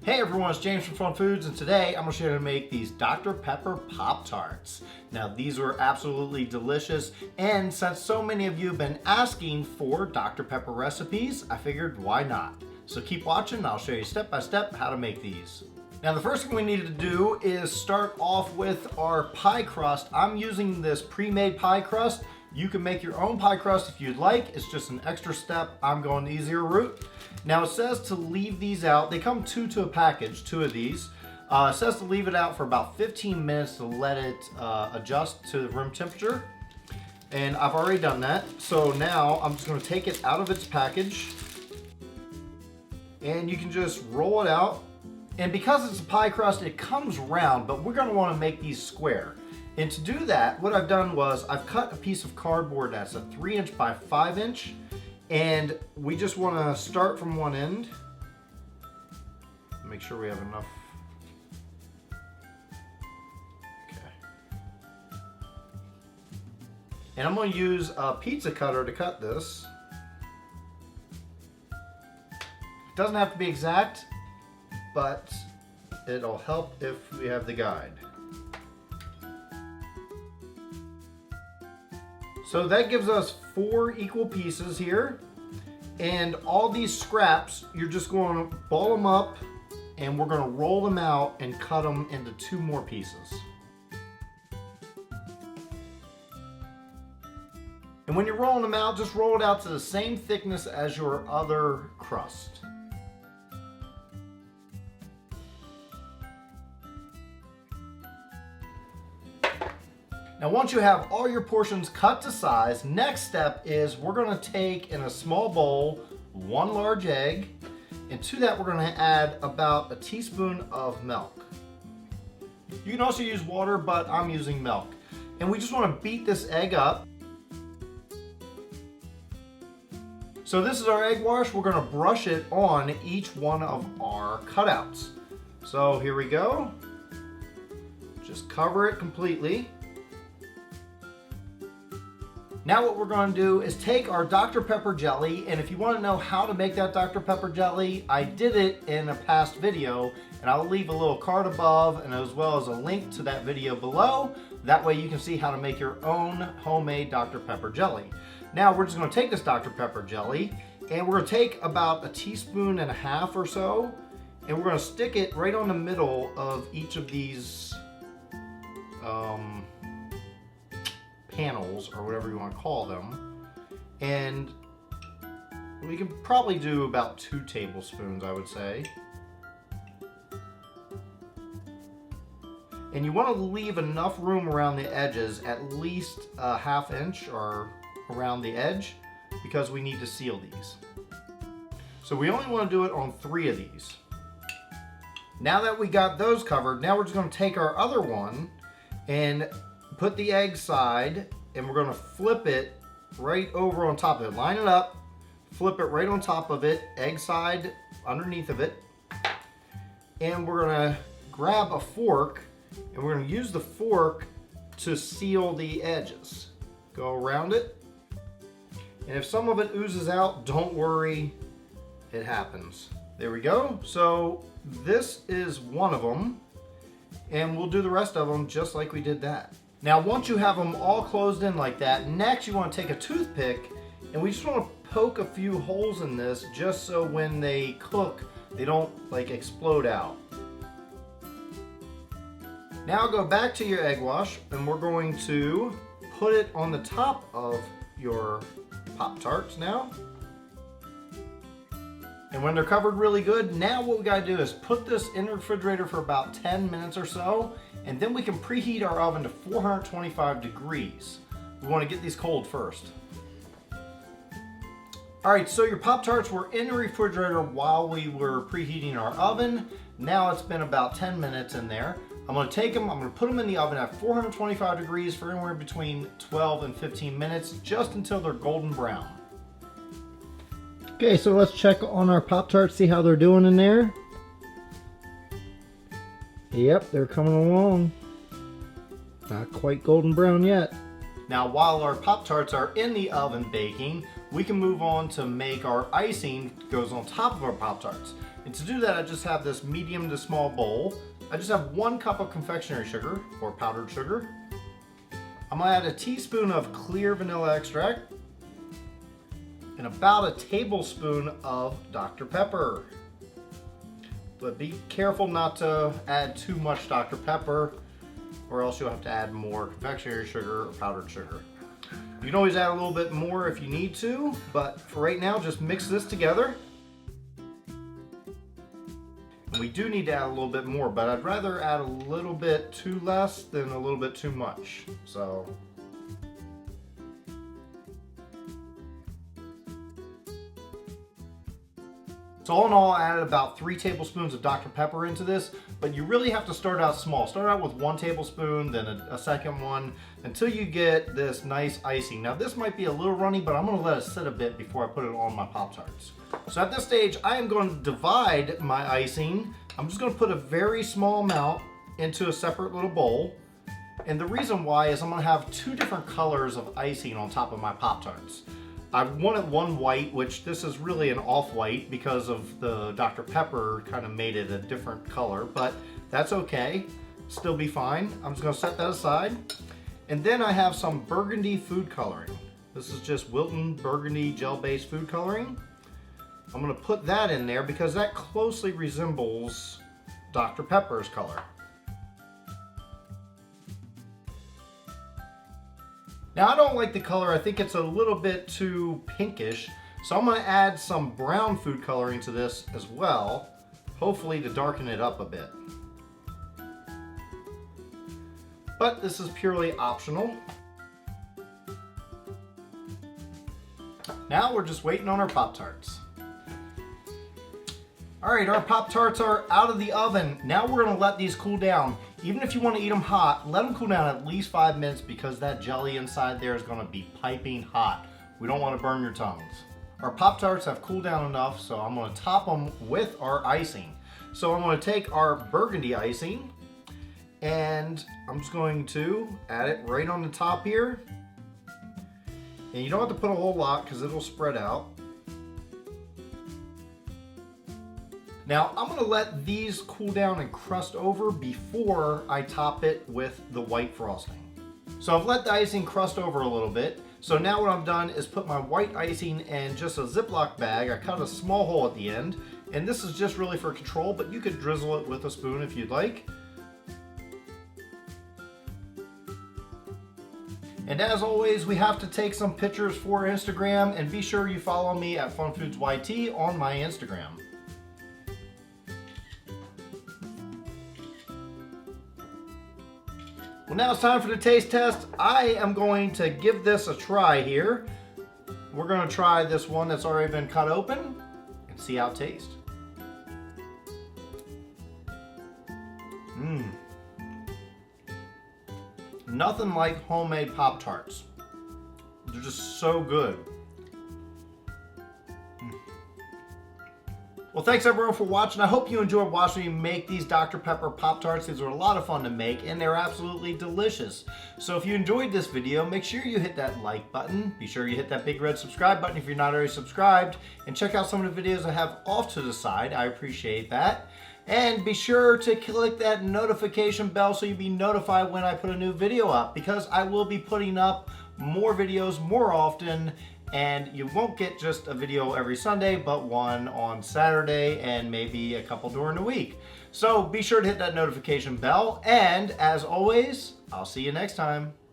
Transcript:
Hey everyone, it's James from Fun Foods, and today I'm going to show you how to make these Dr. Pepper Pop Tarts. Now these are absolutely delicious, and since so many of you have been asking for Dr. Pepper recipes, I figured why not? So keep watching and I'll show you step by step how to make these. Now the first thing we need to do is start off with our pie crust. I'm using this pre-made pie crust. You can make your own pie crust if you'd like. It's just an extra step. I'm going the easier route. Now it says to leave these out. They come two to a package, two of these. It says to leave it out for about 15 minutes to let it adjust to the room temperature. And I've already done that. So now I'm just going to take it out of its package. And you can just roll it out. And because it's a pie crust, it comes round, but we're going to want to make these square. And to do that, what I've done was I've cut a piece of cardboard that's a 3" by 5", and we just want to start from one end. Make sure we have enough. Okay. And I'm going to use a pizza cutter to cut this. It doesn't have to be exact, but it'll help if we have the guide. So that gives us 4 equal pieces here, and all these scraps, you're just going to ball them up and we're going to roll them out and cut them into 2 more pieces. And when you're rolling them out, just roll it out to the same thickness as your other crust. Now once you have all your portions cut to size, next step is we're going to take in a small bowl 1 large egg, and to that we're going to add about a teaspoon of milk. You can also use water, but I'm using milk. And we just want to beat this egg up. So this is our egg wash. We're going to brush it on each one of our cutouts. So here we go. Just cover it completely. Now what we're going to do is take our Dr. Pepper jelly, and if you want to know how to make that Dr. Pepper jelly, I did it in a past video, and I'll leave a little card above and as well as a link to that video below. That way you can see how to make your own homemade Dr. Pepper jelly. Now we're just going to take this Dr. Pepper jelly, and we're going to take about 1.5 teaspoons or so, and we're going to stick it right on the middle of each of these panels, or whatever you want to call them, and we can probably do about 2 tablespoons, I would say. And you want to leave enough room around the edges, at least a 1/2 inch or around the edge, because we need to seal these. So we only want to do it on 3 of these. Now that we got those covered, now we're just going to take our other one and put the egg side, and we're going to flip it right over on top of it. Line it up, flip it right on top of it, egg side underneath of it. And we're going to grab a fork, and we're going to use the fork to seal the edges. Go around it. And if some of it oozes out, don't worry, it happens. There we go. So this is one of them, and we'll do the rest of them just like we did that. Now once you have them all closed in like that, next you want to take a toothpick, and we just want to poke a few holes in this just so when they cook they don't like explode out. Now go back to your egg wash, and we're going to put it on the top of your Pop Tarts now. And when they're covered really good, now what we gotta do is put this in the refrigerator for about 10 minutes or so, and then we can preheat our oven to 425 degrees. We wanna get these cold first. All right, so your Pop Tarts were in the refrigerator while we were preheating our oven. Now it's been about 10 minutes in there. I'm gonna take them, I'm gonna put them in the oven at 425 degrees for anywhere between 12 and 15 minutes, just until they're golden brown. Okay, so let's check on our Pop Tarts, see how they're doing in there. Yep, they're coming along. Not quite golden brown yet. Now while our Pop Tarts are in the oven baking, we can move on to make our icing that goes on top of our Pop Tarts. And to do that, I just have this medium to small bowl. I just have 1 cup of confectionery sugar or powdered sugar. I'm gonna add a teaspoon of clear vanilla extract and about a tablespoon of Dr. Pepper. But be careful not to add too much Dr. Pepper, or else you'll have to add more confectionery sugar or powdered sugar. You can always add a little bit more if you need to, but for right now, just mix this together. We do need to add a little bit more, but I'd rather add a little bit too less than a little bit too much. So all in all, I added about 3 tablespoons of Dr. Pepper into this, but you really have to start out small. Start out with 1 tablespoon, then a second one, until you get this nice icing. Now this might be a little runny, but I'm gonna let it sit a bit before I put it on my Pop Tarts. So at this stage, I am going to divide my icing. I'm just gonna put a very small amount into a separate little bowl. And the reason why is I'm gonna have 2 different colors of icing on top of my Pop Tarts. I wanted one white, which this is really an off-white because of the Dr. Pepper kind of made it a different color, but that's okay, still be fine. I'm just gonna set that aside. And then I have some burgundy food coloring. This is just Wilton burgundy gel-based food coloring. I'm gonna put that in there because that closely resembles Dr. Pepper's color. Now I don't like the color, I think it's a little bit too pinkish, so I'm gonna add some brown food coloring to this as well, hopefully to darken it up a bit. But this is purely optional. Now we're just waiting on our Pop Tarts. All right, our Pop Tarts are out of the oven. Now we're gonna let these cool down. Even if you wanna eat them hot, let them cool down at least 5 minutes because that jelly inside there is gonna be piping hot. We don't wanna burn your tongues. Our Pop Tarts have cooled down enough, so I'm gonna top them with our icing. So I'm gonna take our burgundy icing and I'm just going to add it right on the top here. And you don't have to put a whole lot because it'll spread out. Now I'm gonna let these cool down and crust over before I top it with the white frosting. So I've let the icing crust over a little bit. So now what I've done is put my white icing in just a Ziploc bag. I cut a small hole at the end, and this is just really for control, but you could drizzle it with a spoon if you'd like. And as always, we have to take some pictures for Instagram, and be sure you follow me at FunFoodsYT on my Instagram. Well, now it's time for the taste test. I am going to give this a try here. We're gonna try this one that's already been cut open and see how it tastes. Nothing like homemade Pop Tarts. They're just so good. Well, thanks everyone for watching. I hope you enjoyed watching me make these Dr. Pepper Pop Tarts. These are a lot of fun to make and they're absolutely delicious. So if you enjoyed this video, make sure you hit that like button. Be sure you hit that big red subscribe button if you're not already subscribed. And check out some of the videos I have off to the side. I appreciate that. And be sure to click that notification bell so you'll be notified when I put a new video up, because I will be putting up more videos more often, and you won't get just a video every Sunday, but one on Saturday and maybe a couple during the week. So be sure to hit that notification bell, and as always, I'll see you next time.